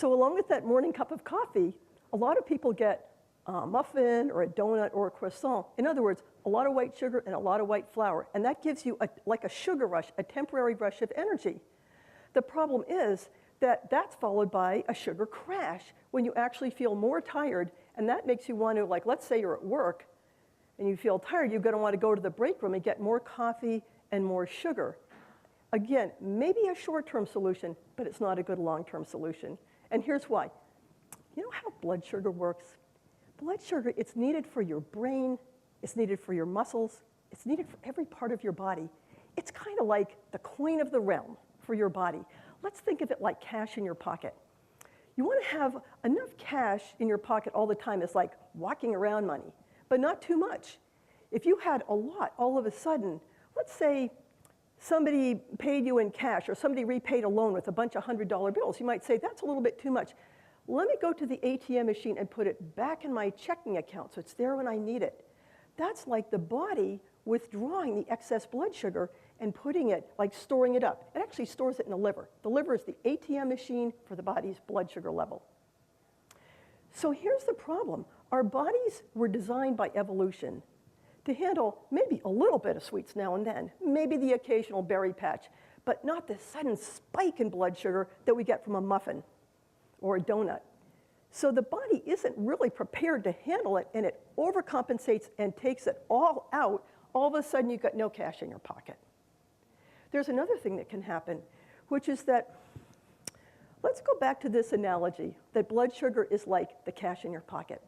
So along with that morning cup of coffee, a lot of people get a muffin or a donut or a croissant. In other words, a lot of white sugar and a lot of white flour. And that gives you like a sugar rush, a temporary rush of energy. The problem is that that's followed by a sugar crash when you actually feel more tired, and that makes you want to, like, let's say you're at work and you feel tired, you're going to want to go to the break room and get more coffee and more sugar. Again, maybe a short-term solution, but it's not a good long-term solution. And here's why. You know how blood sugar works? Blood sugar, it's needed for your brain, it's needed for your muscles, it's needed for every part of your body. It's kind of like the coin of the realm for your body. Let's think of it like cash in your pocket. You want to have enough cash in your pocket all the time. It's like walking around money, but not too much. If you had a lot all of a sudden, let's say somebody paid you in cash or somebody repaid a loan with a bunch of $100 bills, you might say, that's a little bit too much. Let me go to the ATM machine and put it back in my checking account so it's there when I need it. That's like the body withdrawing the excess blood sugar and putting it, like storing it up. It actually stores it in the liver. The liver is the ATM machine for the body's blood sugar level. So here's the problem. Our bodies were designed by evolution to handle maybe a little bit of sweets now and then, maybe the occasional berry patch, but not the sudden spike in blood sugar that we get from a muffin or a donut. So the body isn't really prepared to handle it, and it overcompensates and takes it all out. All of a sudden, you've got no cash in your pocket. There's another thing that can happen, which is that, let's go back to this analogy, that blood sugar is like the cash in your pocket.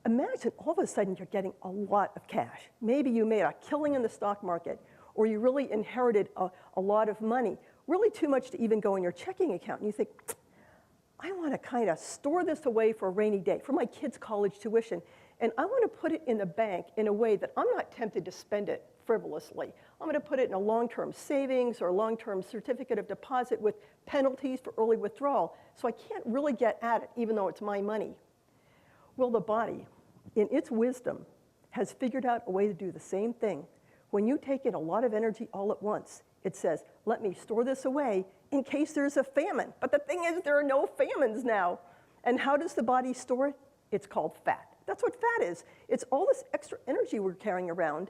Imagine all of a sudden you're getting a lot of cash. Maybe you made a killing in the stock market, or you really inherited a lot of money, really too much to even go in your checking account. And you think, I want to kind of store this away for a rainy day, for my kids' college tuition. And I want to put it in the bank in a way that I'm not tempted to spend it frivolously. I'm going to put it in a long-term savings or long-term certificate of deposit with penalties for early withdrawal, so I can't really get at it, even though it's my money. Well, the body, in its wisdom, has figured out a way to do the same thing. When you take in a lot of energy all at once, it says, let me store this away in case there's a famine. But the thing is, there are no famines now. And how does the body store it? It's called fat. That's what fat is. It's all this extra energy we're carrying around.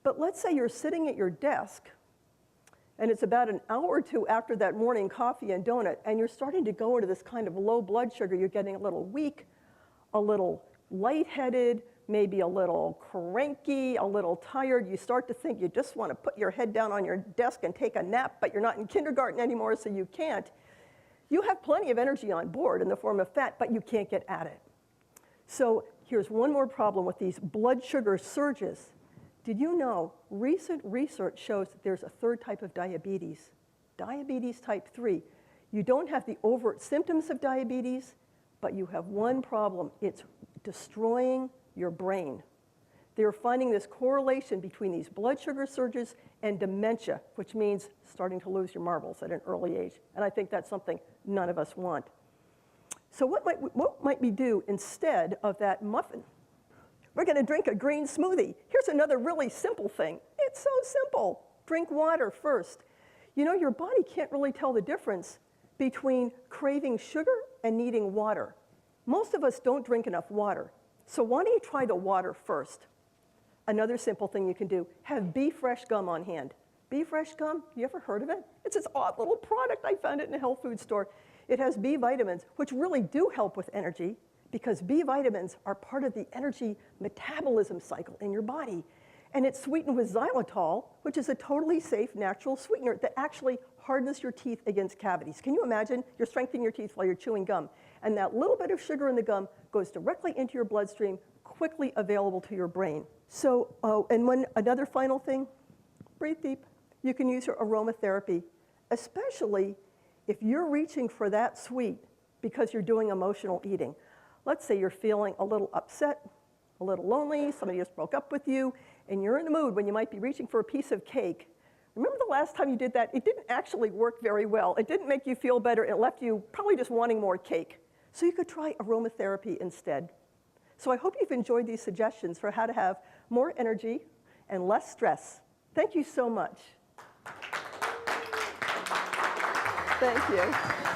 But let's say you're sitting at your desk, and it's about an hour or two after that morning coffee and donut, and you're starting to go into this kind of low blood sugar. You're getting a little weak, a little lightheaded, maybe a little cranky, a little tired. You start to think you just want to put your head down on your desk and take a nap, but you're not in kindergarten anymore, so you can't. You have plenty of energy on board in the form of fat, but you can't get at it. So here's one more problem with these blood sugar surges. Did you know recent research shows that there's a third type of diabetes, diabetes type 3. You don't have the overt symptoms of diabetes, but you have one problem. It's destroying your brain. They're finding this correlation between these blood sugar surges and dementia, which means starting to lose your marbles at an early age. And I think that's something none of us want. So what might we do instead of that muffin? We're going to drink a green smoothie. Here's another really simple thing. It's so simple. Drink water first. You know, your body can't really tell the difference between craving sugar and needing water. Most of us don't drink enough water. So why don't you try the water first? Another simple thing you can do, have Be Fresh gum on hand. Be Fresh gum, you ever heard of it? It's this odd little product. I found it in a health food store. It has B vitamins, which really do help with energy, because B vitamins are part of the energy metabolism cycle in your body. And it's sweetened with xylitol, which is a totally safe natural sweetener that actually hardens your teeth against cavities. Can you imagine? You're strengthening your teeth while you're chewing gum. And that little bit of sugar in the gum goes directly into your bloodstream, quickly available to your brain. So, another final thing, breathe deep. You can use your aromatherapy, especially if you're reaching for that sweet because you're doing emotional eating. Let's say you're feeling a little upset, a little lonely, somebody just broke up with you, and you're in the mood when you might be reaching for a piece of cake. Remember the last time you did that? It didn't actually work very well. It didn't make you feel better. It left you probably just wanting more cake. So you could try aromatherapy instead. So I hope you've enjoyed these suggestions for how to have more energy and less stress. Thank you so much. Thank you.